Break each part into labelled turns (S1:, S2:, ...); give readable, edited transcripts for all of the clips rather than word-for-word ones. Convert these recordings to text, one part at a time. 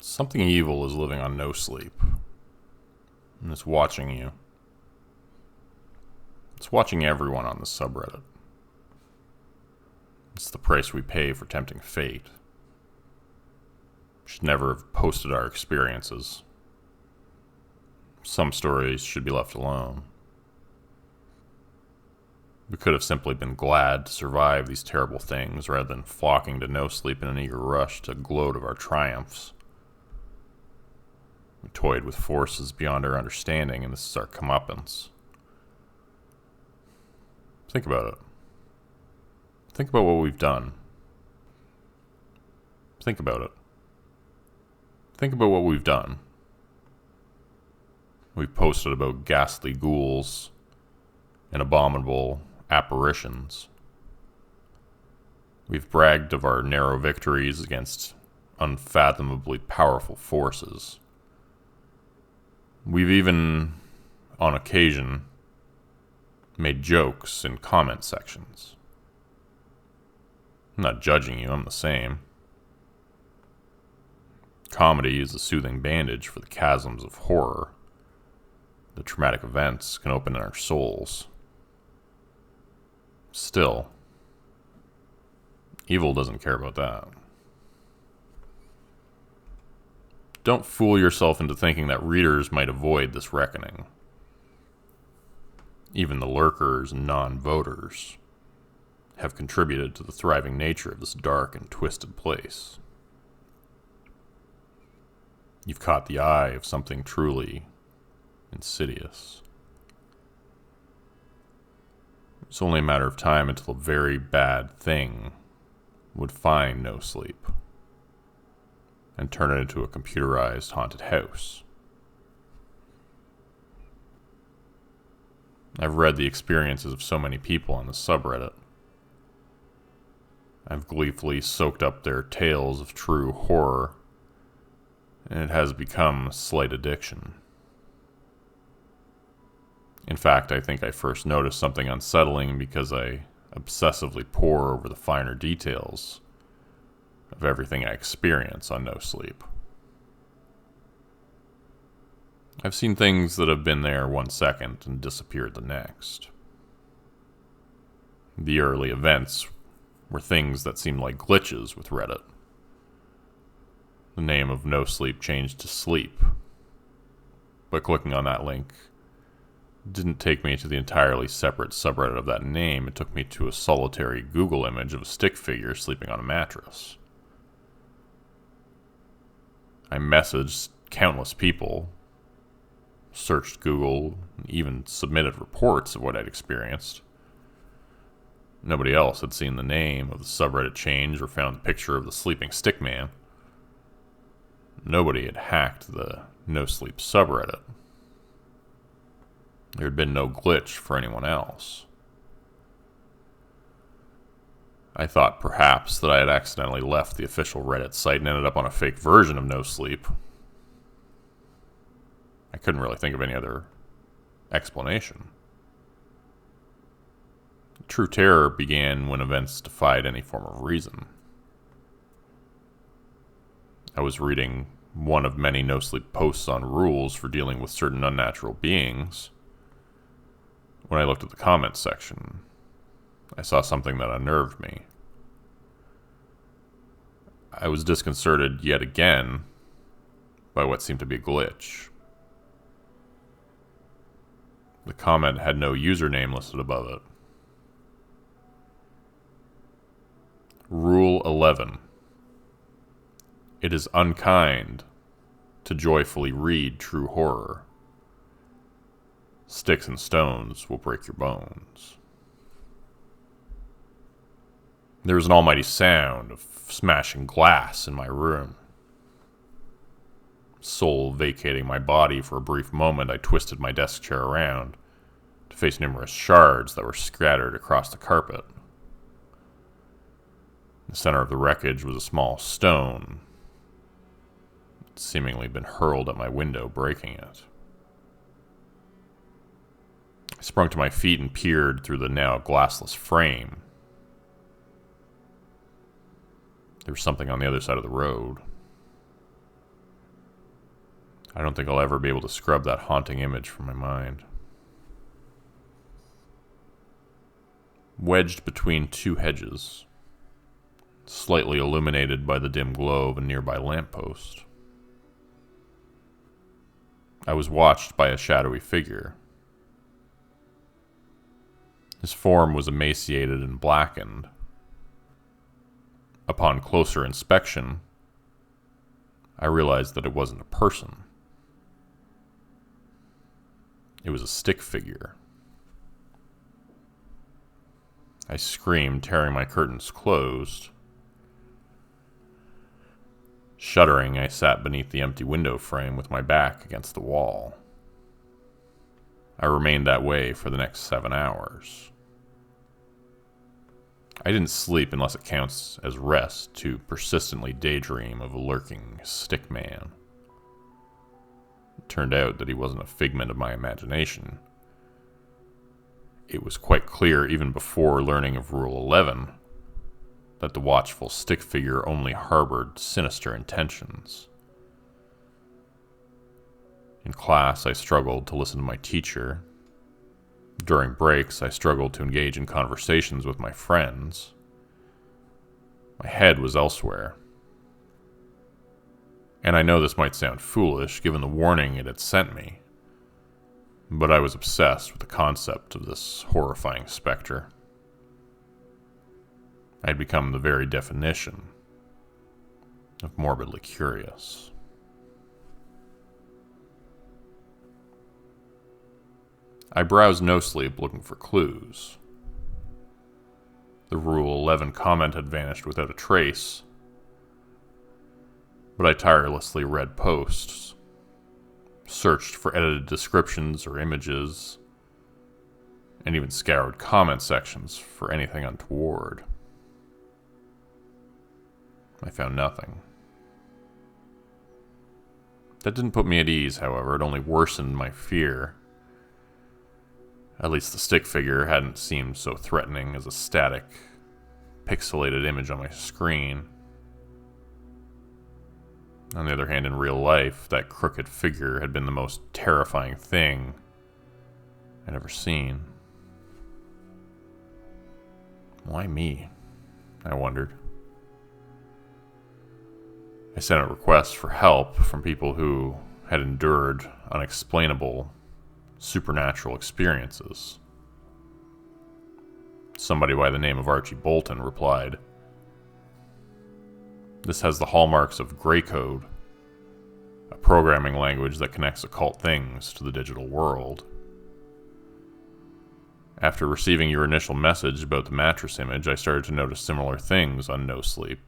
S1: Something evil is living on Nosleep, and it's watching you. It's watching everyone on this subreddit. It's the price we pay for tempting fate. We should never have posted our experiences. Some stories should be left alone. We could have simply been glad to survive these terrible things rather than flocking to Nosleep in an eager rush to gloat of our triumphs. We toyed with forces beyond our understanding, and this is our comeuppance. Think about it. Think about what we've done. Think about it. Think about what we've done. We've posted about ghastly ghouls and abominable apparitions. We've bragged of our narrow victories against unfathomably powerful forces. We've even, on occasion, made jokes in comment sections. I'm not judging you, I'm the same. Comedy is a soothing bandage for the chasms of horror the traumatic events can open in our souls. Still, evil doesn't care about that. Don't fool yourself into thinking that readers might avoid this reckoning. Even the lurkers and non-voters have contributed to the thriving nature of this dark and twisted place. You've caught the eye of something truly insidious. It's only a matter of time until a very bad thing would find Nosleep and turn it into a computerized haunted house. I've read the experiences of so many people on the subreddit. I've gleefully soaked up their tales of true horror, and it has become a slight addiction. In fact, I think I first noticed something unsettling because I obsessively pore over the finer details of everything I experience on Nosleep. I've seen things that have been there 1 second and disappeared the next. The early events were things that seemed like glitches with Reddit. The name of Nosleep changed to Sleep, but clicking on that link didn't take me to the entirely separate subreddit of that name. It took me to a solitary Google image of a stick figure sleeping on a mattress. I messaged countless people, searched Google, and even submitted reports of what I'd experienced. Nobody else had seen the name of the subreddit change or found the picture of the sleeping stick man. Nobody had hacked the Nosleep subreddit. There had been no glitch for anyone else. I thought perhaps that I had accidentally left the official Reddit site and ended up on a fake version of Nosleep. I couldn't really think of any other explanation. True terror began when events defied any form of reason. I was reading one of many Nosleep posts on rules for dealing with certain unnatural beings. When I looked at the comments section, I saw something that unnerved me. I was disconcerted yet again by what seemed to be a glitch. The comment had no username listed above it. Rule 11. It is unkind to joyfully read true horror. Sticks and stones will break your bones. There was an almighty sound of smashing glass in my room. Soul vacating my body for a brief moment, I twisted my desk chair around to face numerous shards that were scattered across the carpet. In the center of the wreckage was a small stone. It had seemingly been hurled at my window, breaking it. I sprung to my feet and peered through the now glassless frame. There was something on the other side of the road. I don't think I'll ever be able to scrub that haunting image from my mind. Wedged between two hedges, slightly illuminated by the dim glow of a nearby lamppost, I was watched by a shadowy figure. His form was emaciated and blackened. Upon closer inspection, I realized that it wasn't a person. It was a stick figure. I screamed, tearing my curtains closed. Shuddering, I sat beneath the empty window frame with my back against the wall. I remained that way for the next 7 hours. I didn't sleep unless it counts as rest to persistently daydream of a lurking stick man. It turned out that he wasn't a figment of my imagination. It was quite clear even before learning of Rule 11 that the watchful stick figure only harbored sinister intentions. In class, I struggled to listen to my teacher. During breaks, I struggled to engage in conversations with my friends. My head was elsewhere. And I know this might sound foolish, given the warning it had sent me, but I was obsessed with the concept of this horrifying specter. I had become the very definition of morbidly curious. I browsed Nosleep looking for clues. The Rule 11 comment had vanished without a trace, but I tirelessly read posts, searched for edited descriptions or images, and even scoured comment sections for anything untoward. I found nothing. That didn't put me at ease, however. It only worsened my fear. At least the stick figure hadn't seemed so threatening as a static, pixelated image on my screen. On the other hand, in real life, that crooked figure had been the most terrifying thing I'd ever seen. Why me? I wondered. I sent out requests for help from people who had endured unexplainable, supernatural experiences. Somebody by the name of Archie Bolton replied, "This has the hallmarks of Grey Code, a programming language that connects occult things to the digital world. After receiving your initial message about the mattress image, I started to notice similar things on Nosleep.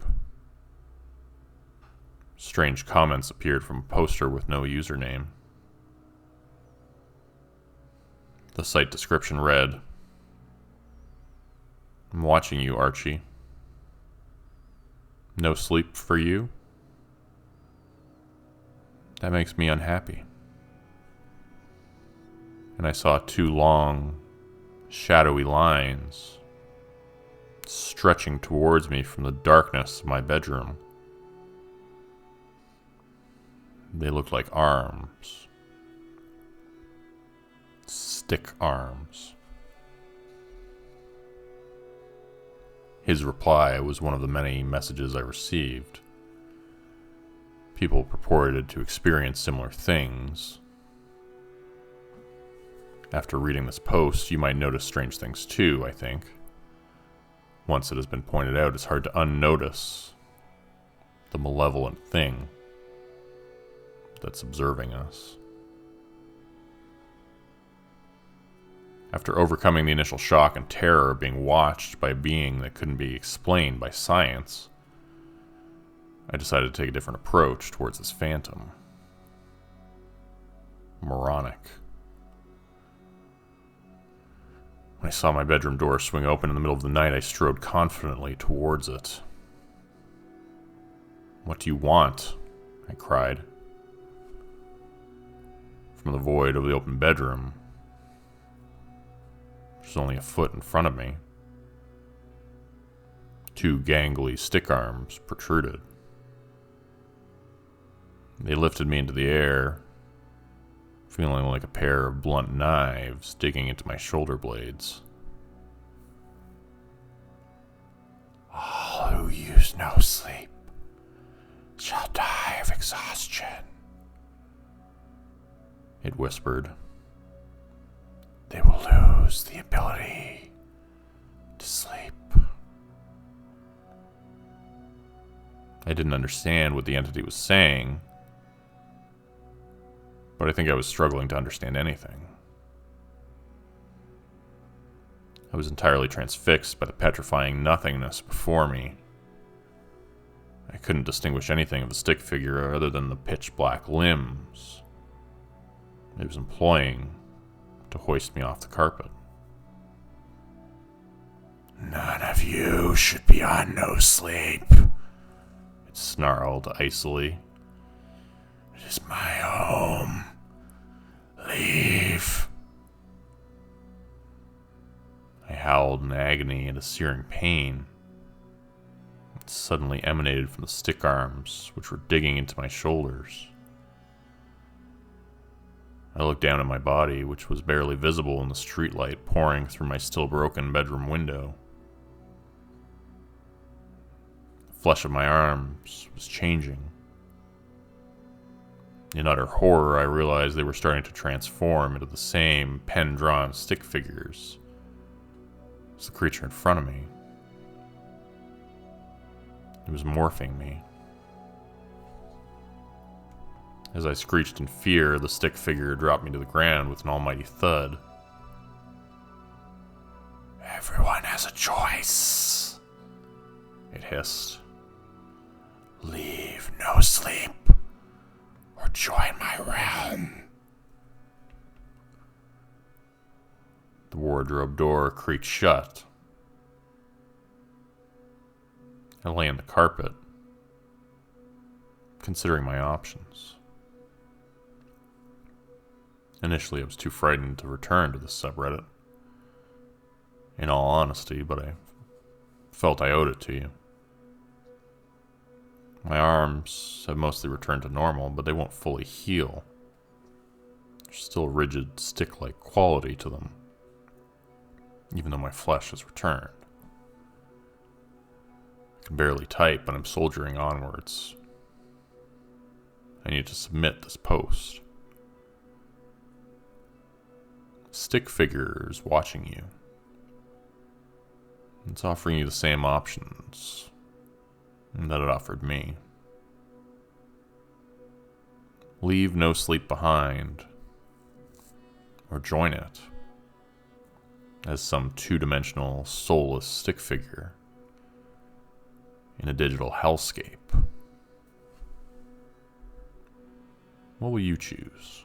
S1: Strange comments appeared from a poster with no username. The site description read, "I'm watching you, Archie. No sleep for you? That makes me unhappy." And I saw 2 long, shadowy lines stretching towards me from the darkness of my bedroom. They looked like arms. Stick arms. His reply was one of the many messages I received. People purported to experience similar things. After reading this post, you might notice strange things too, I think. Once it has been pointed out, it's hard to unnotice the malevolent thing that's observing us. After overcoming the initial shock and terror of being watched by a being that couldn't be explained by science, I decided to take a different approach towards this phantom. Moronic. When I saw my bedroom door swing open in the middle of the night, I strode confidently towards it. "What do you want?" I cried. From the void of the open bedroom, which was only a foot in front of me, 2 gangly stick arms protruded. They lifted me into the air, feeling like a pair of blunt knives digging into my shoulder blades. All who use Nosleep shall die of exhaustion, it whispered. They will lose the ability to sleep. I didn't understand what the entity was saying, but I think I was struggling to understand anything. I was entirely transfixed by the petrifying nothingness before me. I couldn't distinguish anything of the stick figure other than the pitch-black limbs it was employing to hoist me off the carpet. None of you should be on Nosleep, it snarled icily. It is my home. Leave. I howled in agony and a searing pain. It suddenly emanated from the stick arms, which were digging into my shoulders. I looked down at my body, which was barely visible in the streetlight pouring through my still broken bedroom window. The flesh of my arms was changing. In utter horror, I realized they were starting to transform into the same pen-drawn stick figures as the creature in front of me. It was morphing me. As I screeched in fear, the stick figure dropped me to the ground with an almighty thud. Everyone has a choice, it hissed. Leave Nosleep or join my realm. The wardrobe door creaked shut. I lay on the carpet, considering my options. Initially, I was too frightened to return to the subreddit. In all honesty, but I felt I owed it to you. My arms have mostly returned to normal, but they won't fully heal. There's still a rigid, stick-like quality to them, even though my flesh has returned. I can barely type, but I'm soldiering onwards. I need to submit this post. Stick figure is watching you. It's offering you the same options that it offered me. Leave Nosleep behind, or join it as some two-dimensional, soulless stick figure in a digital hellscape. What will you choose?